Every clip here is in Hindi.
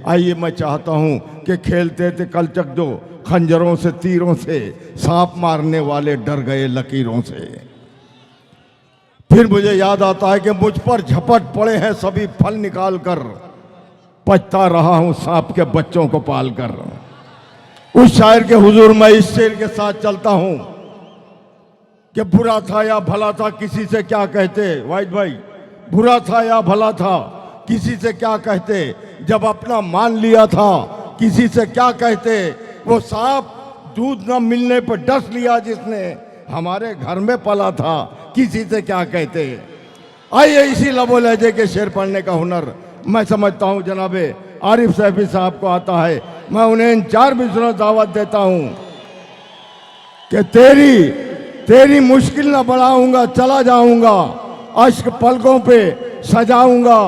आइए, मैं चाहता हूं कि खेलते थे कलचक जो खंजरों से तीरों से, सांप मारने वाले डर गए लकीरों से। फिर मुझे याद आता है कि मुझ पर झपट पड़े हैं सभी फल निकाल कर, पछता रहा हूं सांप के बच्चों को पालकर। उस शायर के हुजूर मैं इस शेर के साथ चलता हूं कि बुरा था या भला था किसी से क्या कहते। वाहिद भाई, बुरा था या भला था किसी से क्या कहते, जब अपना मान लिया था किसी से क्या कहते। वो सांप दूध न मिलने पर डस लिया जिसने, हमारे घर में पला था किसी से क्या कहते। आइए, इसी लबो लहजे के शेर पढ़ने का हुनर मैं समझता हूं जनाबे आरिफ सैफी साहब को आता है। मैं उन्हें इन 4 मिसरों दावत देता हूं कि तेरी मुश्किल न बढ़ाऊंगा, चला जाऊंगा, अश्क पलकों पे सजाऊंगा,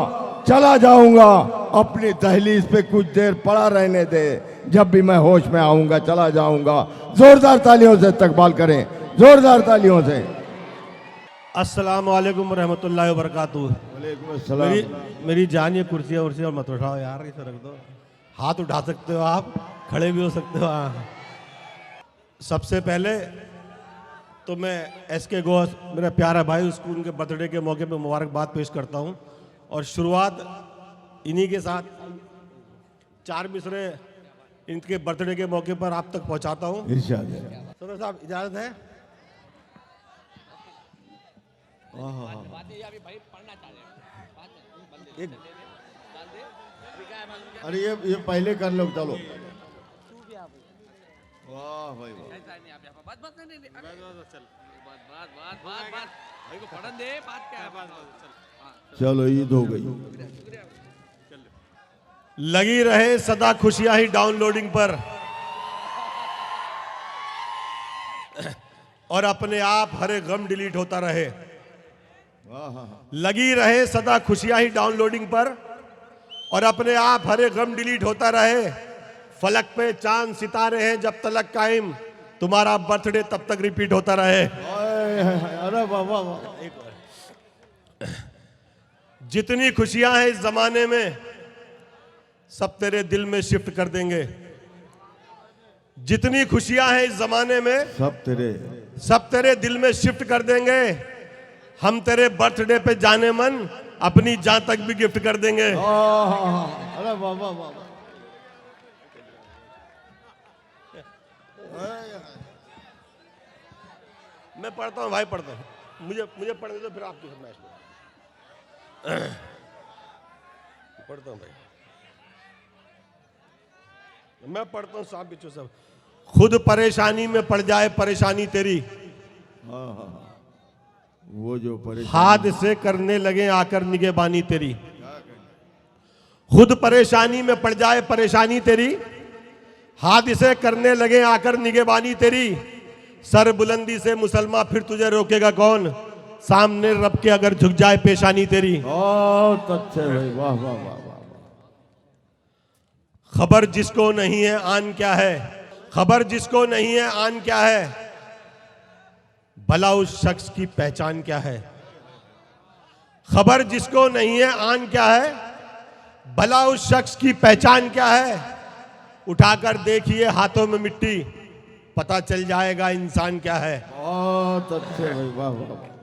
चला जाऊंगा, अपनी दहलीज पे कुछ देर पड़ा रहने दे, जब भी मैं होश में आऊंगा चला जाऊंगा। जोरदार तालियों से इस्तकबाल करें, जोरदार तालियों से। अस्सलाम वालेकुम रहमतुल्लाहि व बरकातुहू। वालेकुम अस्सलाम। मेरी जान, ये कुर्सियाँ और मत उठाओ यार, इसे रख दो। हाथ उठा सकते हो आप, खड़े भी हो सकते हो। सबसे पहले तो मैं SK घोष, मेरा प्यारा भाई, उसको उनके बर्थडे के मौके पे मुबारकबाद पेश करता हूँ। और शुरुआत इन्हीं के साथ 4 मिसरे इनके बर्थडे के मौके पर आप तक पहुँचाता हूँ। इरशाद है। सदर साहब, इजाज़त है? अरे ये पहले कर लो, चलो। वाह भाई वाह। चलो, ईद हो गई। लगी रहे सदा खुशियां ही डाउनलोडिंग पर, और अपने आप हरे गम डिलीट होता रहे। लगी रहे सदा खुशियां ही डाउनलोडिंग पर, और अपने आप हरे गम डिलीट होता रहे। फलक पे चांद सितारे हैं जब तलक कायम, तुम्हारा बर्थडे तब तक रिपीट होता रहे। अरे वाह वाह वाह। जितनी खुशियां हैं इस जमाने में, सब तेरे दिल में शिफ्ट कर देंगे। जितनी खुशियां हैं इस जमाने में, सब तेरे दिल में शिफ्ट कर देंगे। हम तेरे बर्थडे पे जाने मन अपनी जान तक भी गिफ्ट कर देंगे। अरे वाह वाह वाह। मैं पढ़ता हूँ भाई, पढ़ता हूँ, मुझे पढ़ने दो, फिर आपकी फरमाइश पढ़ता हूँ भाई। मैं पढ़ता हूँ साहब, बिच्छू सब। खुद परेशानी में पड़ जाए परेशानी तेरी, वो जो हाथ से करने लगे आकर निगहबानी तेरी। खुद परेशानी में पड़ जाए परेशानी तेरी, हाथ से करने लगे आकर निगहबानी तेरी। सर बुलंदी से मुसलमान फिर तुझे रोकेगा कौन, सामने रब के अगर झुक जाए पेशानी तेरी। बहुत अच्छे भाई, वाह वाह वाह वाह। खबर जिसको नहीं है आन क्या है, खबर जिसको नहीं है आन क्या है, भला उस शख्स की पहचान क्या है। खबर जिसको नहीं है आन क्या है, भला उस शख्स की पहचान क्या है। उठाकर देखिए हाथों में मिट्टी, पता चल जाएगा इंसान क्या है। बहुत अच्छे भाई, वाह वाह।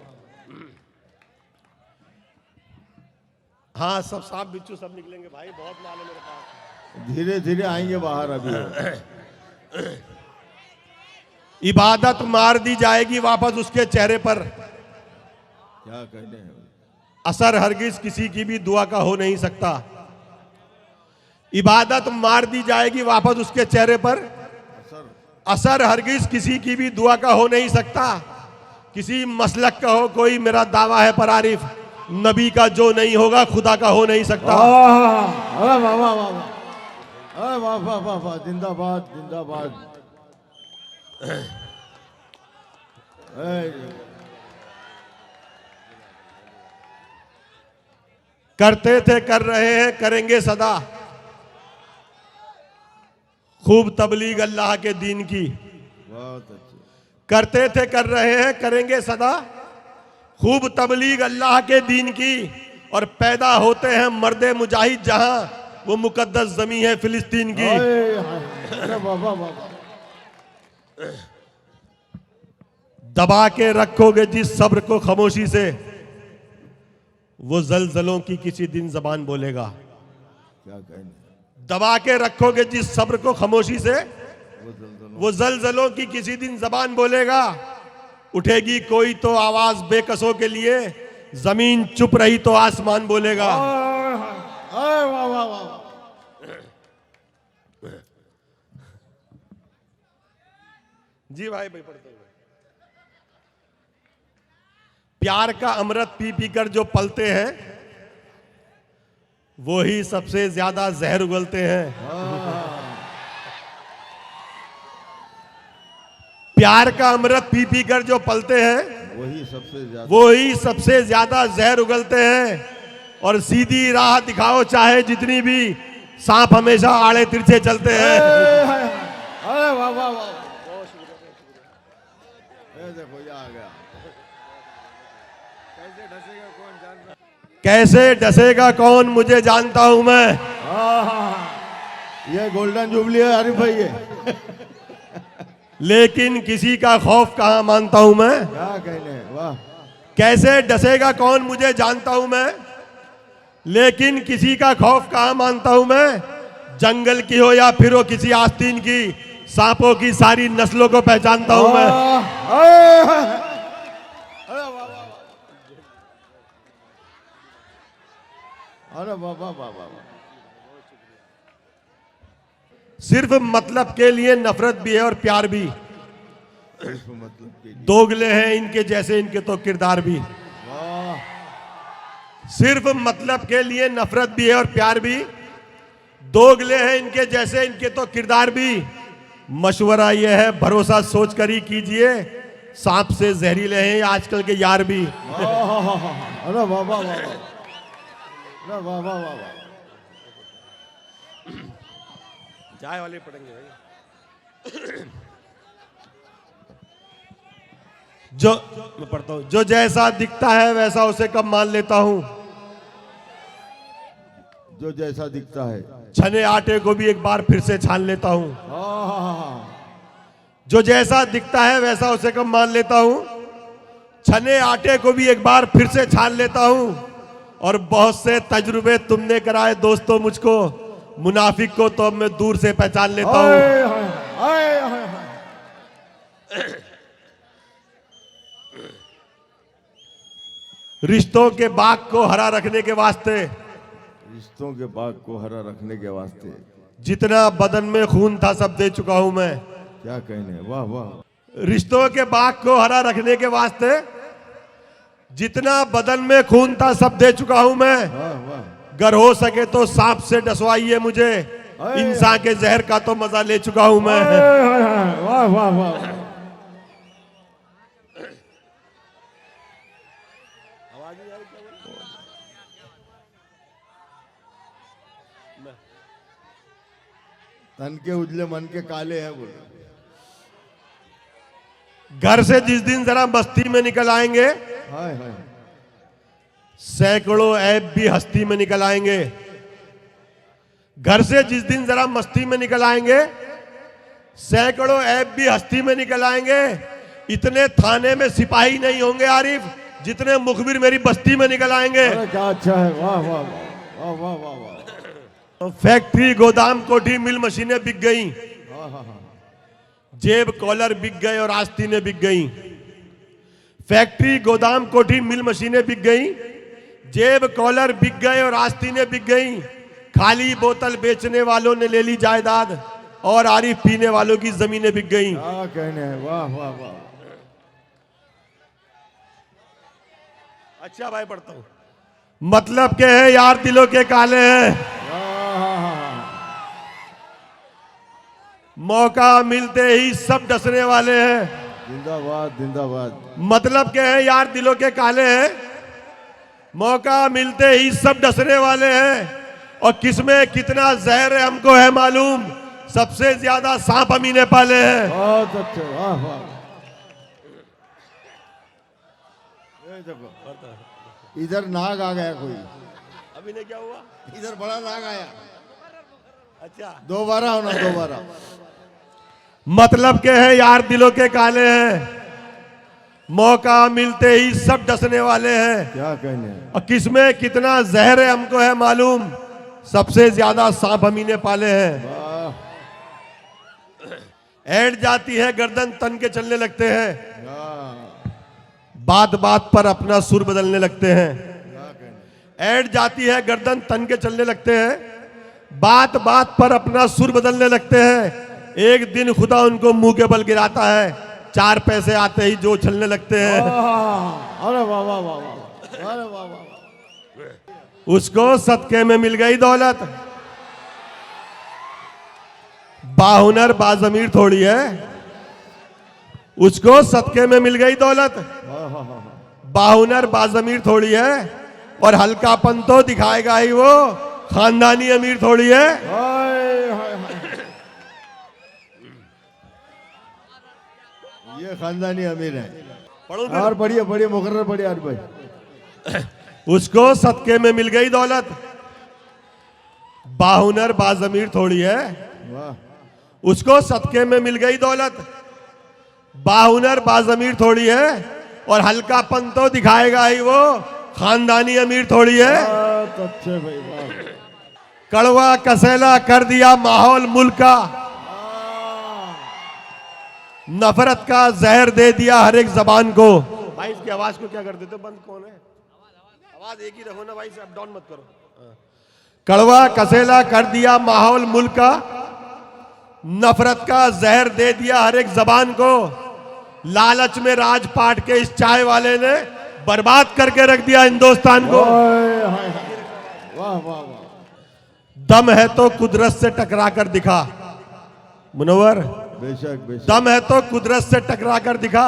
हाँ, सब सांप बिच्छू सब निकलेंगे भाई, बहुत माल है मेरे पास। धीरे धीरे आएंगे बाहर अभी। इबादत मार दी जाएगी वापस उसके चेहरे पर, क्या कहने हैं। असर हरगिज किसी की भी दुआ का हो नहीं सकता। इबादत मार दी जाएगी वापस उसके चेहरे पर, असर हरगिज किसी की भी दुआ का हो नहीं सकता। किसी मसलक का हो कोई, मेरा दावा है पर आरिफ, नबी का जो नहीं होगा खुदा का हो नहीं सकता। अरे वाह वाह वाह, अरे वाह वाह वाह वाह, जिंदाबाद जिंदाबाद। करते थे कर रहे हैं करेंगे सदा, खूब तबलीग अल्लाह के दीन की। बहुत अच्छे। करते थे कर रहे हैं करेंगे सदा, खूब तबलीग अल्लाह के दीन की। और पैदा होते हैं मर्दे मुजाहिद जहां, वो मुकद्दस जमी है फिलिस्तीन की। अरे बाबा बाबा, दबा के रखोगे जिस सब्र को खामोशी से, वो जलजलों की किसी दिन जबान बोलेगा। क्या कहने, दबा के रखोगे जिस सब्र को खामोशी से, वो जलजलों की किसी दिन जबान बोलेगा। उठेगी कोई तो आवाज बेकसों के लिए, जमीन चुप रही तो आसमान बोलेगा। अरे वाह वाह वाह, जी भाई पढ़ते हुए। प्यार का अमृत पी पी कर जो पलते हैं, वो ही सबसे ज्यादा जहर उगलते हैं। प्यार का अमृत पी पी कर जो पलते हैं, वही सबसे ज्यादा जहर उगलते हैं। और सीधी राह दिखाओ चाहे जितनी भी, सांप हमेशा आड़े तिरछे चलते हैं। अरे वाह वाह वाह, देखो ये आ गया। कैसे डसेगा कौन मुझे जानता हूं मैं। ये गोल्डन जुबली है आरिफ भाई ये। लेकिन किसी का खौफ कहां मानता हूं मैं। क्या कहने, वाह। कैसे डसेगा कौन मुझे जानता हूं मैं, लेकिन किसी का खौफ कहां मानता हूं मैं। जंगल की हो या फिर हो किसी आस्तीन की, सांपों की सारी नस्लों को पहचानता हूं मैं। अरे बाबा बाबा, सिर्फ मतलब के लिए नफरत भी है और प्यार भी। मतलब के लिए, दोगले हैं इनके जैसे इनके तो किरदार भी। वाह। सिर्फ मतलब के लिए नफरत भी है और प्यार भी, दोगले हैं इनके जैसे इनके तो किरदार भी। मशवरा यह है भरोसा सोच कर ही कीजिए, सांप से जहरीले हैं आजकल के यार भी। अरे बाबा बाबा, अरे बाबा बाबा, चाय वाले पढ़ेंगे भाई। जो मैं पढ़ता हूं, जो जैसा दिखता है वैसा उसे कब मान लेता हूं। जो जैसा दिखता है, छने आटे को भी एक बार फिर से छान लेता हूं। जो जैसा दिखता है वैसा उसे कब मान लेता हूं। छने आटे को भी एक बार फिर से छान लेता हूं। और बहुत से तजुर्बे तुमने कराए दोस्तों मुझको, मुनाफिक को तो अब मैं दूर से पहचान लेता हूं। रिश्तों के बाग को हरा रखने के वास्ते, रिश्तों के बाग को हरा रखने के वास्ते, जितना बदन में खून था सब दे चुका हूं मैं। क्या कहने, वाह वाह। रिश्तों के बाग को हरा रखने के वास्ते, जितना बदन में खून था सब दे चुका हूं मैं। वाह वाह, अगर हो सके तो सांप से डसवाइए मुझे, इंसान के जहर का तो मजा ले चुका हूं मैं। वाह वाह वाह। तन के उजले मन के काले हैं बोले। घर से जिस दिन जरा बस्ती में निकल आएंगे, हाय हाय, सैकड़ों ऐब भी हस्ती में निकल आएंगे। घर से जिस दिन जरा मस्ती में निकल आएंगे, सैकड़ों ऐब भी हस्ती में निकल आएंगे। इतने थाने में सिपाही नहीं होंगे आरिफ, जितने मुखबिर मेरी बस्ती में निकल आएंगे। अरे क्या अच्छा है, वाह वाह वाह वाह वाह वाह। फैक्ट्री गोदाम कोठी मिल मशीनें बिक गई, जेब कॉलर बिक गए और आस्तीनें बिक गई। फैक्ट्री गोदाम कोठी मिल मशीनें बिक गई, जेब कॉलर बिक गए और आस्तीनें बिक गई। खाली बोतल बेचने वालों ने ले ली जायदाद, और आरिफ पीने वालों की जमीनें बिक गई। क्या कहने हैं, वाह वाह वाह। अच्छा भाई पढ़ता हूं। मतलब के है यार दिलों के काले हैं, मौका मिलते ही सब डसने वाले हैं। जिंदाबाद जिंदाबाद। मतलब के हैं यार दिलों के काले हैं, मौका मिलते ही सब डसने वाले हैं। और किसमें कितना जहर है हमको है मालूम, सबसे ज्यादा सांप हम ही ने पाले हैं। बहुत अच्छे, वाह वाह। ये देखो, इधर नाग आ गया कोई। अभी ने क्या हुआ, इधर बड़ा नाग आया। अच्छा, दोबारा होना, दोबारा। मतलब के हैं यार दिलों के काले हैं, मौका मिलते ही सब डसने वाले हैं। क्या कहने, और किसमें कितना जहर है हमको है मालूम, सबसे ज्यादा सांप हम ही ने पाले हैं। वाह, ऐंठ जाती है गर्दन तन के चलने लगते हैं, वाह, बात बात पर अपना सुर बदलने लगते हैं। क्या कहने, ऐंठ जाती है गर्दन तन के चलने लगते हैं, बात बात पर अपना सुर बदलने लगते हैं। एक दिन खुदा उनको मुंह के बल गिराता है, 4 पैसे आते ही जो छलने लगते हैं। अरे वाह वाह वाह वाह, अरे वाह वाह। उसको सदके में मिल गई दौलत, बाहुनर बाजमीर थोड़ी है। उसको सदके में मिल गई दौलत, बाहुनर बाजमीर थोड़ी है। और हल्कापन तो दिखाएगा ही वो, खानदानी अमीर थोड़ी है। हाय, हाय, हाय। ये खानदानी अमीर है। पढ़ो फिर। और बढ़िया बढ़िया मुकर्रर बढ़िया यार भाई। उसको सदके में मिल गई दौलत, बाहुनर बाजमीर थोड़ी है। वाह, उसको सदके में मिल गई दौलत, बाहुनर बाजमीर थोड़ी है। और हल्कापन तो दिखाएगा ही वो, खानदानी अमीर थोड़ी है। बहुत अच्छे भाई, वाह। कड़वा कसेला कर दिया माहौल मुल्क का, नफरत का जहर दे दिया हर एक जबान को। भाई इसकी आवाज को क्या कर देते हो, बंद कौन है? आवाज एक ही रखो ना भाई, से अप डाउन मत करो। कड़वा कसेला कर दिया माहौल मुल्क का, नफरत का जहर दे दिया हर एक जबान को। लालच में राजपाट के इस चाय वाले ने बर्बाद करके रख दिया हिंदुस्तान को। हाय, हाय, हाय। वाह वाह वाह। दम है तो कुदरत से टकरा कर दिखा, मुनव्वर। बेशक बेशक। दम है तो कुदरत से टकरा कर दिखा,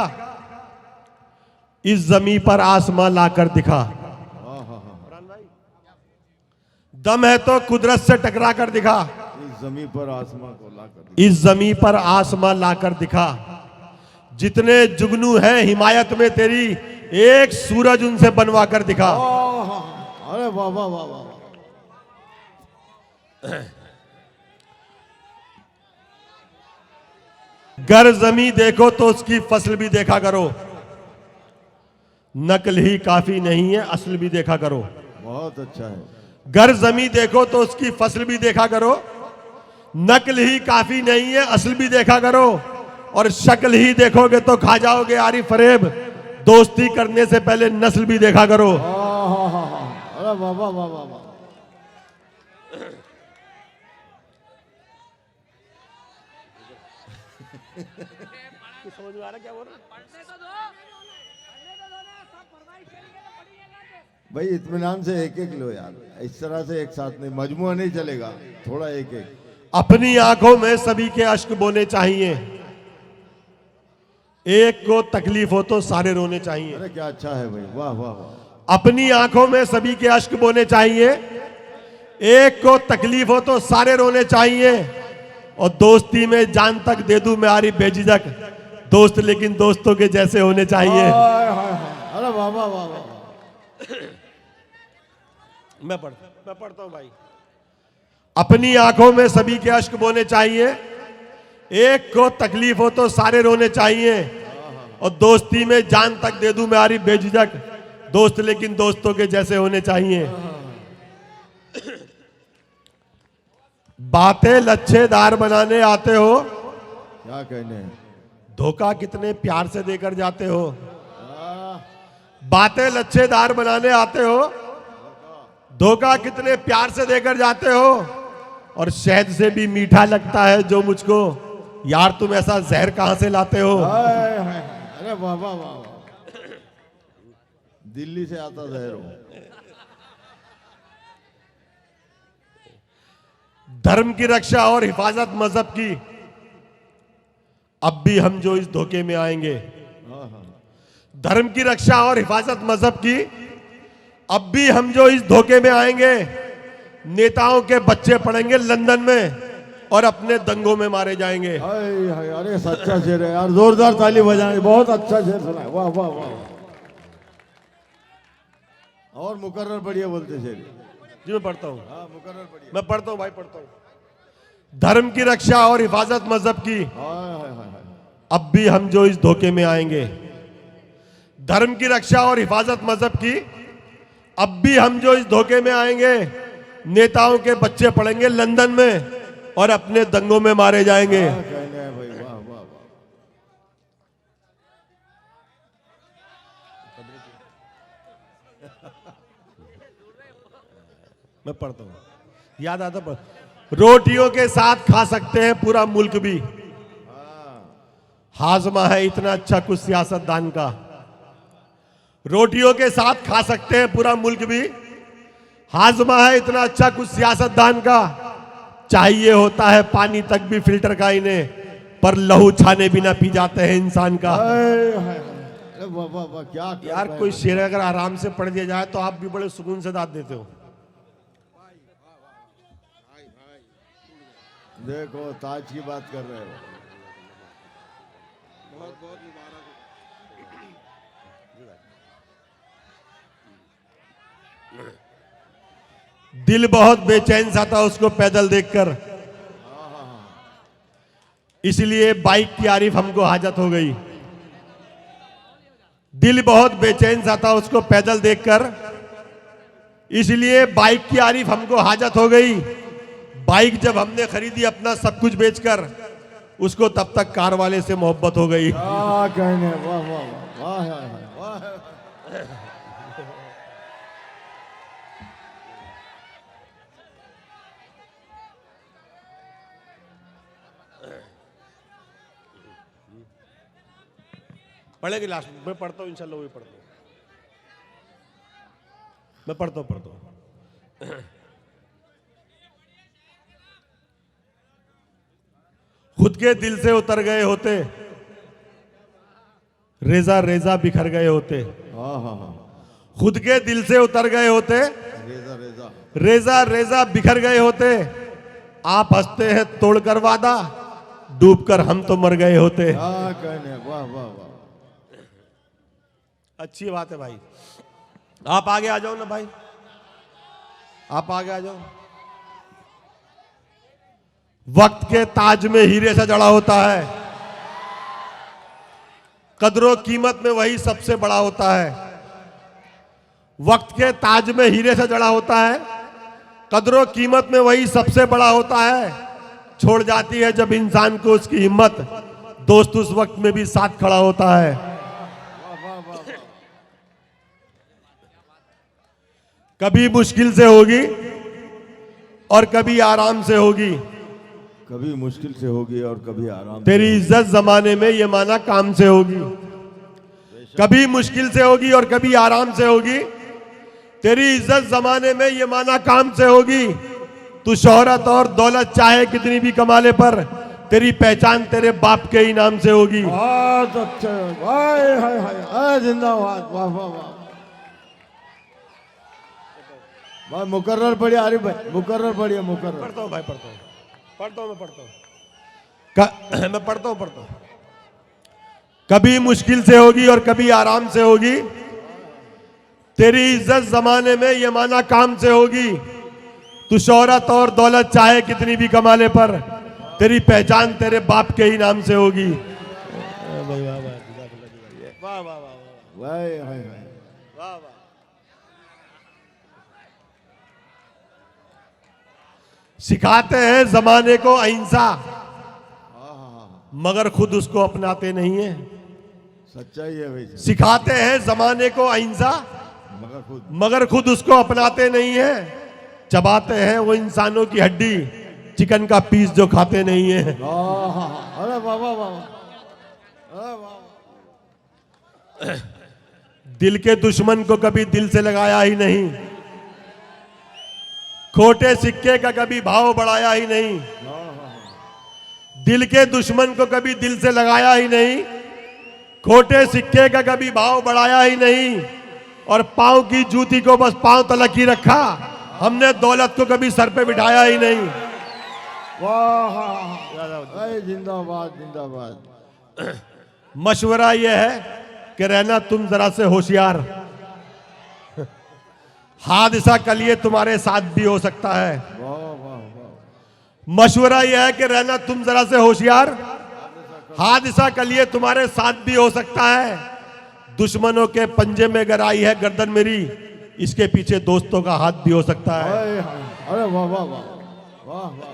इस जमी पर आसमां लाकर दिखा। दम है तो कुदरत से टकरा कर दिखा, इस जमीन पर आसमां को लाकर, इस जमी पर आसमां लाकर दिखा। जितने जुगनू हैं हिमायत में तेरी, एक सूरज उनसे बनवा कर दिखा। अरे वाह वाह वाह वाह। गर जमी देखो तो उसकी फसल भी देखा करो, नकल ही काफी नहीं है असल भी देखा करो। बहुत अच्छा है। गर जमी देखो तो उसकी फसल भी देखा करो, नकल ही काफी नहीं है असल भी देखा करो। और शक्ल ही देखोगे तो खा जाओगे यारी फरेब, दोस्ती करने से पहले नस्ल भी देखा करो। अरे वाह वाह वाह वाह वाह। समझ में आ रहा क्या बोल रहा? भाई इत्मीनान से एक एक लो यार, इस तरह से एक साथ नहीं, मजमुआ नहीं चलेगा, थोड़ा एक एक। अपनी आंखों में सभी के अश्क बोने चाहिए, एक को तकलीफ हो तो सारे रोने चाहिए। अरे क्या अच्छा है भाई, वाह वाह वाह। अपनी आंखों में सभी के अश्क बोने चाहिए, एक को तकलीफ हो तो सारे रोने चाहिए। और दोस्ती में जान तक दे दूं मैं यारी बेझिझक, दोस्त लेकिन दोस्तों के जैसे होने चाहिए। अरे वाह वाह वाह वाह। मैं पढ़ता हूं भाई। अपनी आंखों में सभी के अश्क बोने चाहिए, एक को तकलीफ हो तो सारे रोने चाहिए। और दोस्ती में जान तक दे दूं मैं यारी बेझिझक, दोस्त लेकिन दोस्तों के जैसे होने चाहिए। बातें लच्छेदार बनाने आते हो, क्या कहने हैं? धोखा कितने प्यार से देकर जाते हो। बातें लच्छेदार बनाने आते हो, धोखा कितने प्यार से देकर जाते हो। और शहद से भी मीठा लगता है जो मुझको, यार तुम ऐसा जहर कहां से लाते हो। अरे वाह वाह वाह। दिल्ली से आता जहर हो। धर्म की रक्षा और हिफाजत मजहब की, अब भी हम जो इस धोखे में आएंगे। धर्म की रक्षा और हिफाजत मजहब की, अब भी हम जो इस धोखे में आएंगे। नेताओं के बच्चे पढ़ेंगे लंदन में और अपने दंगों में मारे जाएंगे। हाय हाय, अरे सच्चा शेर है यार, जोरदार ताली बजाएं, बहुत अच्छा शेर सुना है, वाह वाह वाह। और मुकर्रर बढ़िया बोलते शेर। जी मैं पढ़ता हूं, हाँ मुकर्रर बढ़िया। मैं पढ़ता हूं भाई, पढ़ता हूं। धर्म की रक्षा और हिफाजत मजहब की, हाय हाय हाय हाय। अब भी हम जो इस धोखे में आएंगे। धर्म की रक्षा और हिफाजत मजहब की, अब भी हम जो इस धोखे में आएंगे। नेताओं के बच्चे पढ़ेंगे लंदन में और अपने दंगों में मारे जाएंगे। क्या कहने हैं भाई, वाह वाह वाह। मैं पढ़ता हूं, याद आता पढ़। रोटियों के साथ खा सकते हैं पूरा मुल्क भी, हाजमा है इतना अच्छा कुछ सियासतदान का। रोटियों के साथ खा सकते हैं पूरा मुल्क भी, हाजमा है इतना अच्छा कुछ सियासतदान का। चाहिए होता है पानी तक भी फिल्टर का इन्हें, पर लहू छाने बिना पी जाते हैं इंसान का। हाय हाय हाय। अरे वाह वाह वाह, क्या कर यार रहे कोई हैं। शेर अगर आराम से पढ़ दिया जाए तो आप भी बड़े सुकून से दाद देते हो। देखो ताज की बात कर रहे हो। दिल बहुत बेचैन सा था उसको पैदल देखकर, इसलिए बाइक की आरिफ हमको हाजत हो गई। दिल बहुत बेचैन सा था उसको पैदल देखकर, इसलिए बाइक की आरिफ हमको हाजत हो गई। बाइक जब हमने खरीदी अपना सब कुछ बेचकर, उसको तब तक कार वाले से मोहब्बत हो गई। क्या कहने, वाह वाह वाह वाह हाय हाय, वाह हाय। पढ़ेगी लास्ट में, मैं पढ़ता हूँ इंशाल्लाह, वही पढ़ता हूँ, मैं पढ़ता हूँ। खुद के दिल से उतर गए होते, रेजा रेजा बिखर गए होते। हाँ हाँ हाँ। खुद के दिल से उतर गए होते, रेजा रेजा। रेजा रेजा बिखर गए होते। आप हंसते हैं तोड़कर वादा, डूबकर हम तो मर गए होते। क्या कहने, वाह वाह वाह। अच्छी बात है भाई, आप आगे आ जाओ ना भाई, आप आगे आ जाओ। वक्त के ताज में हीरे से जड़ा होता है, कदरों कीमत में वही सबसे बड़ा होता है। वक्त के ताज में हीरे से जड़ा होता है, कदरों कीमत में वही सबसे बड़ा होता है। छोड़ जाती है जब इंसान को उसकी हिम्मत, दोस्त उस वक्त में भी साथ खड़ा होता है। कभी मुश्किल से होगी और कभी आराम से होगी, कभी मुश्किल से होगी और कभी आराम से। तेरी इज्जत जमाने में ये माना काम से होगी। कभी मुश्किल से होगी और कभी आराम से होगी, तेरी इज्जत जमाने में ये माना काम से होगी। तू शोहरत और दौलत चाहे कितनी भी कमा ले, पर तेरी पहचान तेरे बाप के ही नाम से होगी। बहुत अच्छे, हाय हाय हाय, जिंदाबाद, वाह वाह वाह। भाई मुकर्रर पढ़िए आरिफ भाई, मुकर्रर पढ़िए, मुकर्रर। पढ़ता हूँ भाई, पढ़ता हूँ, पढ़ता हूँ, मैं पढ़ता हूँ, मैं पढ़ता हूँ, पढ़ता हूँ। कभी मुश्किल से होगी और कभी आराम से होगी, तेरी इज्जत जमाने में ये माना काम से होगी। तू शोहरत और दौलत चाहे कितनी भी कमा ले, पर तेरी पहचान तेरे बाप के ही नाम से होगी। वाह वाह वाह वाह वाह हाय हाय। वाह वाह। सिखाते हैं जमाने को अहिंसा, मगर खुद उसको अपनाते नहीं है। सच्चाई है भाई, सिखाते हैं जमाने को अहिंसा, मगर खुद उसको अपनाते नहीं है। चबाते हैं वो इंसानों की हड्डी, चिकन का पीस जो खाते नहीं है। अरे वाह वाह वाह, अरे वाह। दिल के दुश्मन को कभी दिल से लगाया ही नहीं, खोटे सिक्के का कभी भाव बढ़ाया ही नहीं। दिल के दुश्मन को कभी दिल से लगाया ही नहीं, खोटे सिक्के का कभी भाव बढ़ाया ही नहीं। और पांव की जूती को बस पांव तलक ही रखा, हमने दौलत को कभी सर पे बिठाया ही नहीं। वाह, जिंदाबाद जिंदाबाद। मशवरा यह है कि रहना तुम जरा से होशियार, हादसा कल ये तुम्हारे साथ भी हो सकता है। वाह वाह वाह। मशवरा यह है कि रहना तुम जरा से होशियार, हादसा कल ये तुम्हारे साथ भी हो सकता है। दुश्मनों के पंजे में अगर आई है गर्दन मेरी, इसके पीछे दोस्तों का हाथ भी हो सकता है। अरे वाह वाह वाह वाह वाह।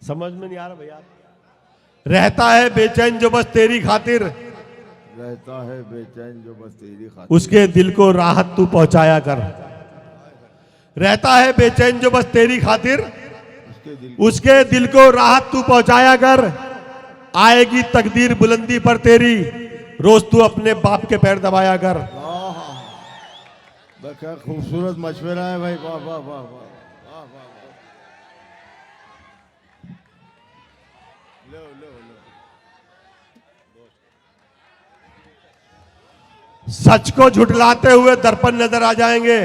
समझ में नहीं आ रहा भैया। रहता है बेचैन जो बस तेरी खातिर, रहता है बेचैन जो बस तेरी खातिर, उसके दिल को राहत तू पहुंचाया कर। रहता है बेचैन जो बस तेरी खातिर, उसके दिल को राहत तू पहुंचाया कर। आएगी तकदीर बुलंदी पर तेरी, रोज तू अपने बाप के पैर दबाया कर। क्या खूबसूरत मशवरा है भाई, वाह वाह वाह वाह वाह। लो लो लो। सच को झुठलाते हुए दर्पण नजर आ जाएंगे,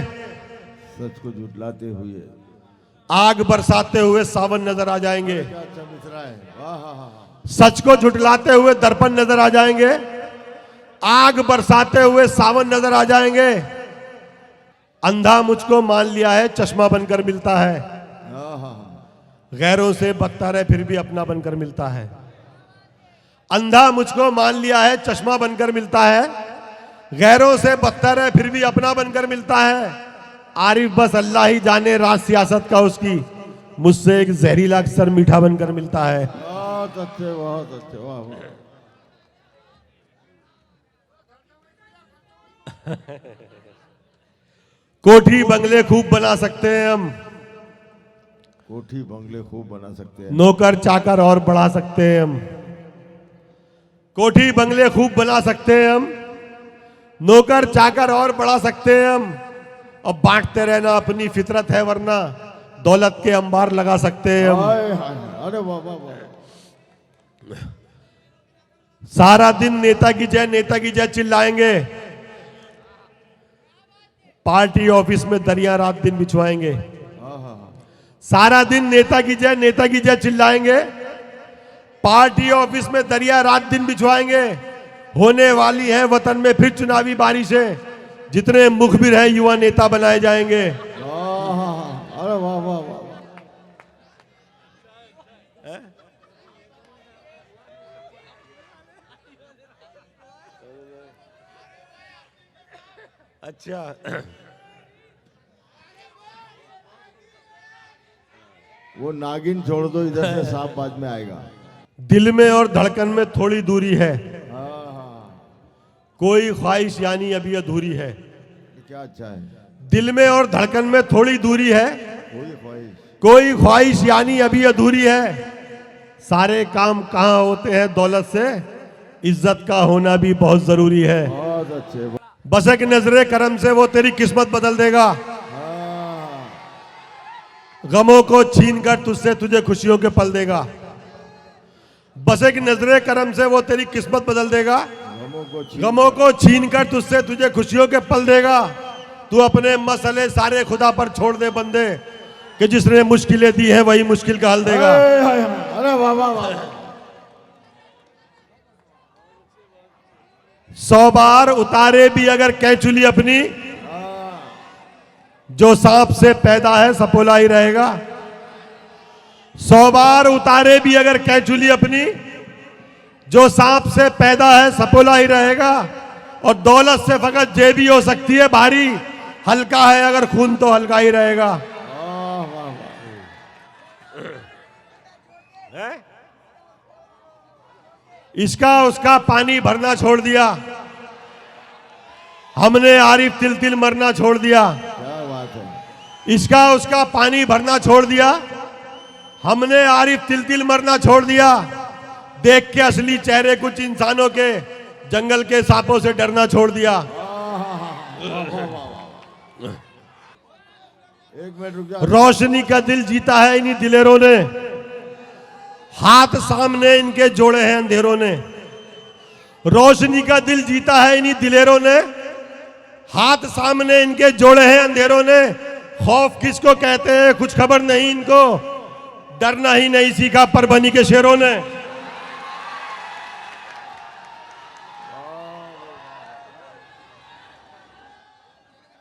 सच को झुठलाते हुए आग बरसाते हुए सावन नजर आ जाएंगे। क्या अच्छा मिसरा है, वाह वाह वाह। सच को झुठलाते हुए दर्पण नजर आ जाएंगे, आग बरसाते हुए सावन नजर आ जाएंगे। अंधा मुझको मान लिया है चश्मा बनकर मिलता है, गैरों से बदतर है फिर भी अपना बनकर मिलता है। अंधा मुझको मान लिया है चश्मा बनकर मिलता है, गैरों से बदतर है फिर भी अपना बनकर मिलता है। आरिफ बस अल्लाह ही जाने राज सियासत का उसकी, मुझसे एक जहरीला अक्सर मीठा बनकर मिलता है। बहुत अच्छे वाह वाह। कोठी बंगले खूब बना सकते हैं हम, कोठी बंगले खूब बना सकते हैं, नौकर चाकर और बढ़ा सकते हैं हम। कोठी बंगले खूब बना सकते हैं हम, नौकर चाकर और बढ़ा सकते हैं हम। अब बांटते रहना अपनी फितरत है, वरना दौलत के अंबार लगा सकते हैं हम। अरे वाह वाह वाह। सारा दिन नेता की जय चिल्लाएंगे, पार्टी ऑफिस में दरिया रात दिन बिछवाएंगे। सारा दिन नेता की जय चिल्लाएंगे, पार्टी ऑफिस में दरिया रात दिन बिछवाएंगे। होने वाली है वतन में फिर चुनावी बारिशें, जितने मुखबिर हैं युवा नेता बनाए जाएंगे। अरे वाह वाह वाह। अच्छा, वो नागिन छोड़ दो, इधर से सांप बाद में आएगा। दिल में और धड़कन में थोड़ी दूरी है, कोई ख्वाहिश यानी अभी अधूरी है। क्या अच्छा है। दिल में और धड़कन में थोड़ी दूरी है, कोई ख्वाहिश यानी अभी अधूरी है। सारे काम कहाँ होते हैं दौलत से, इज्जत का होना भी बहुत जरूरी है। बहुत अच्छे। बस एक नजरे करम से वो तेरी किस्मत बदल देगा, गमों को छीन कर तुझसे तुझे खुशियों के पल देगा। बस एक नजरे करम से वो तेरी किस्मत बदल देगा, गमों को छीन कर तुझसे तुझे खुशियों के पल देगा। तू अपने मसले सारे खुदा पर छोड़ दे बंदे, कि जिसने मुश्किलें दी हैं वही मुश्किल का हल देगा। अरे वाह वाह वाह। 100 बार उतारे भी अगर कैचुली अपनी, जो सांप से पैदा है सपोला ही रहेगा। 100 बार उतारे भी अगर कैचुली अपनी, जो सांप से पैदा है सपोला ही रहेगा। और दौलत से फकत जेबी हो सकती है भारी, हल्का है अगर खून तो हल्का ही रहेगा। इसका उसका पानी भरना छोड़ दिया, हमने आरिफ तिल तिल मरना छोड़ दिया। क्या बात है। इसका उसका पानी भरना छोड़ दिया, हमने आरिफ तिल तिल मरना छोड़ दिया। देख के असली चेहरे कुछ इंसानों के, जंगल के सांपों से डरना छोड़ दिया। एक मिनट रुक जा। रोशनी का दिल जीता है इन्हीं दिलेरों ने, हाथ सामने इनके जोड़े हैं अंधेरों ने। रोशनी का दिल जीता है इन्हीं दिलेरों ने, हाथ सामने इनके जोड़े हैं अंधेरों ने। खौफ किसको कहते हैं कुछ खबर नहीं इनको, डरना ही नहीं सीखा परभनी के शेरों ने।